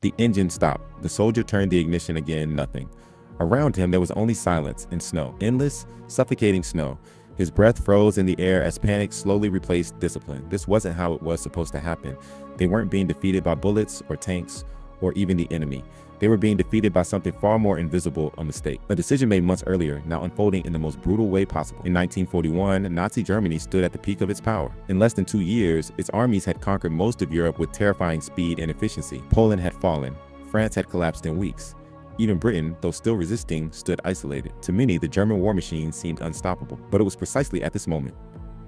The engine stopped. The soldier turned the ignition again, nothing. Around him, there was only silence and snow. Endless, suffocating snow. His breath froze in the air as panic slowly replaced discipline. This wasn't how it was supposed to happen. They weren't being defeated by bullets or tanks or even the enemy. They were being defeated by something far more invisible, a mistake. A decision made months earlier, now unfolding in the most brutal way possible. In 1941, Nazi Germany stood at the peak of its power. In less than 2 years, its armies had conquered most of Europe with terrifying speed and efficiency. Poland had fallen. France had collapsed in weeks. Even Britain, though still resisting, stood isolated. To many, the German war machine seemed unstoppable. But it was precisely at this moment,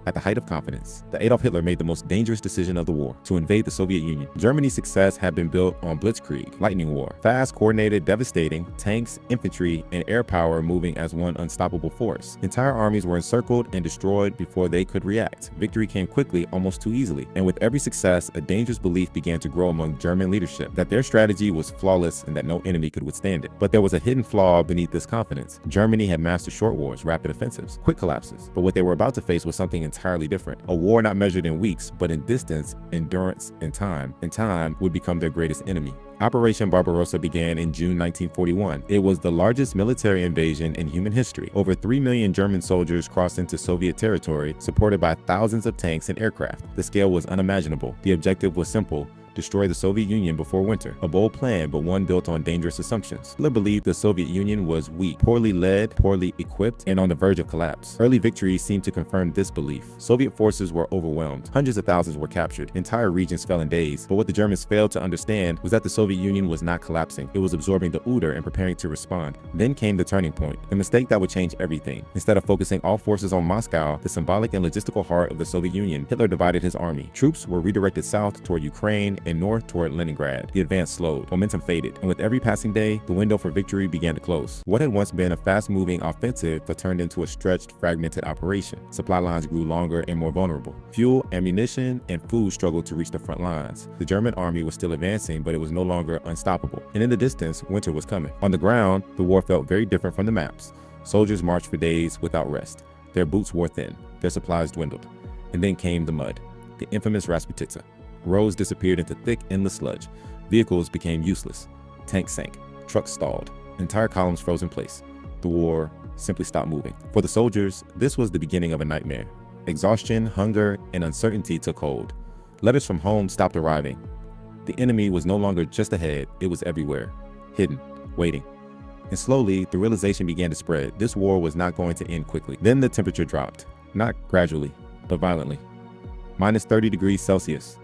at the height of confidence, that Adolf Hitler made the most dangerous decision of the war: to invade the Soviet Union. Germany's success had been built on blitzkrieg, lightning war, fast, coordinated, devastating, tanks, infantry, and air power moving as one unstoppable force. Entire armies were encircled and destroyed before they could react. Victory came quickly, almost too easily. And with every success, a dangerous belief began to grow among German leadership that their strategy was flawless and that no enemy could withstand it. But there was a hidden flaw beneath this confidence. Germany had mastered short wars, rapid offensives, quick collapses. But what they were about to face was something entirely different. A war not measured in weeks, but in distance, endurance, and time. And time would become their greatest enemy. Operation Barbarossa began in June 1941. It was the largest military invasion in human history. Over 3 million German soldiers crossed into Soviet territory, supported by thousands of tanks and aircraft. The scale was unimaginable. The objective was simple: destroy the Soviet Union before winter. A bold plan, but one built on dangerous assumptions. Hitler believed the Soviet Union was weak, poorly led, poorly equipped, and on the verge of collapse. Early victories seemed to confirm this belief. Soviet forces were overwhelmed. Hundreds of thousands were captured. Entire regions fell in days. But what the Germans failed to understand was that the Soviet Union was not collapsing. It was absorbing the Oder and preparing to respond. Then came the turning point, the mistake that would change everything. Instead of focusing all forces on Moscow, the symbolic and logistical heart of the Soviet Union, Hitler divided his army. Troops were redirected south toward Ukraine and north toward Leningrad. The advance slowed, momentum faded, and with every passing day, the window for victory began to close. What had once been a fast-moving offensive turned into a stretched, fragmented operation. Supply lines grew longer and more vulnerable. Fuel, ammunition, and food struggled to reach the front lines. The German army was still advancing, but it was no longer unstoppable. And in the distance, winter was coming. On the ground, the war felt very different from the maps. Soldiers marched for days without rest. Their boots wore thin. Their supplies dwindled. And then came the mud, the infamous Rasputitsa. Roads disappeared into thick, endless sludge. Vehicles became useless. Tanks sank. Trucks stalled. Entire columns froze in place. The war simply stopped moving. For the soldiers, this was the beginning of a nightmare. Exhaustion, hunger, and uncertainty took hold. Letters from home stopped arriving. The enemy was no longer just ahead, it was everywhere, hidden, waiting. And slowly, the realization began to spread. This war was not going to end quickly. Then the temperature dropped. Not gradually, but violently. Minus 30 degrees Celsius.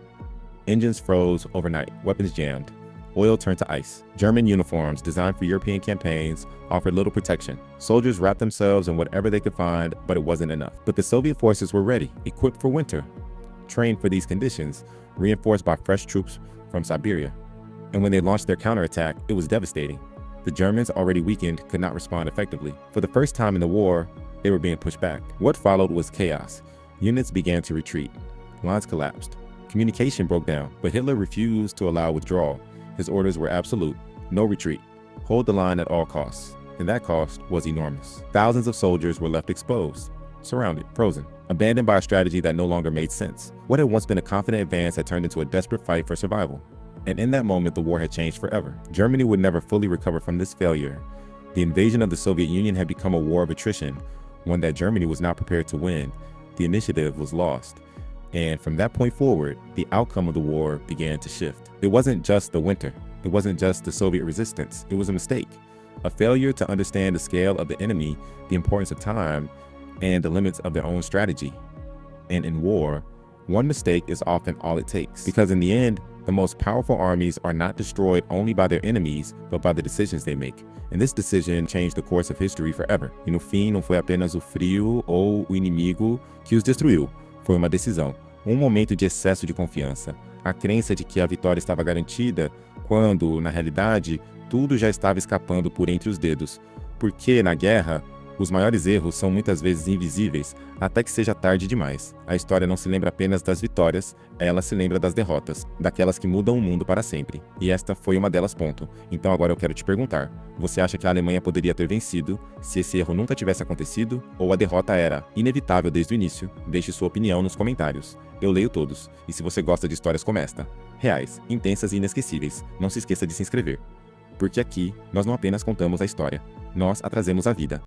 Engines froze overnight, weapons jammed, oil turned to ice. German uniforms, designed for European campaigns, offered little protection. Soldiers wrapped themselves in whatever they could find, but it wasn't enough. But the Soviet forces were ready, equipped for winter, trained for these conditions, reinforced by fresh troops from Siberia. And when they launched their counterattack, it was devastating. The Germans, already weakened, could not respond effectively. For the first time in the war, they were being pushed back. What followed was chaos. Units began to retreat. Lines collapsed. Communication broke down, but Hitler refused to allow withdrawal. His orders were absolute: no retreat. Hold the line at all costs. And that cost was enormous. Thousands of soldiers were left exposed, surrounded, frozen, abandoned by a strategy that no longer made sense. What had once been a confident advance had turned into a desperate fight for survival. And in that moment, the war had changed forever. Germany would never fully recover from this failure. The invasion of the Soviet Union had become a war of attrition, one that Germany was not prepared to win. The initiative was lost. And from that point forward, the outcome of the war began to shift. It wasn't just the winter. It wasn't just the Soviet resistance. It was a mistake. A failure to understand the scale of the enemy, the importance of time, and the limits of their own strategy. And in war, one mistake is often all it takes. Because in the end, the most powerful armies are not destroyed only by their enemies, but by the decisions they make. And this decision changed the course of history forever. E no fim, não foi apenas o frio ou o inimigo que os destruiu. Foi uma decisão, momento de excesso de confiança, a crença de que a vitória estava garantida, quando, na realidade, tudo já estava escapando por entre os dedos. Porque, na guerra, Os maiores erros são muitas vezes invisíveis até que seja tarde demais. A história não se lembra apenas das vitórias, ela se lembra das derrotas, daquelas que mudam o mundo para sempre. E esta foi uma delas. Ponto. Então agora eu quero te perguntar, você acha que a Alemanha poderia ter vencido se esse erro nunca tivesse acontecido, ou a derrota era inevitável desde o início? Deixe sua opinião nos comentários. Eu leio todos, e se você gosta de histórias como esta, reais, intensas e inesquecíveis, não se esqueça de se inscrever. Porque aqui, nós não apenas contamos a história, nós a trazemos à vida.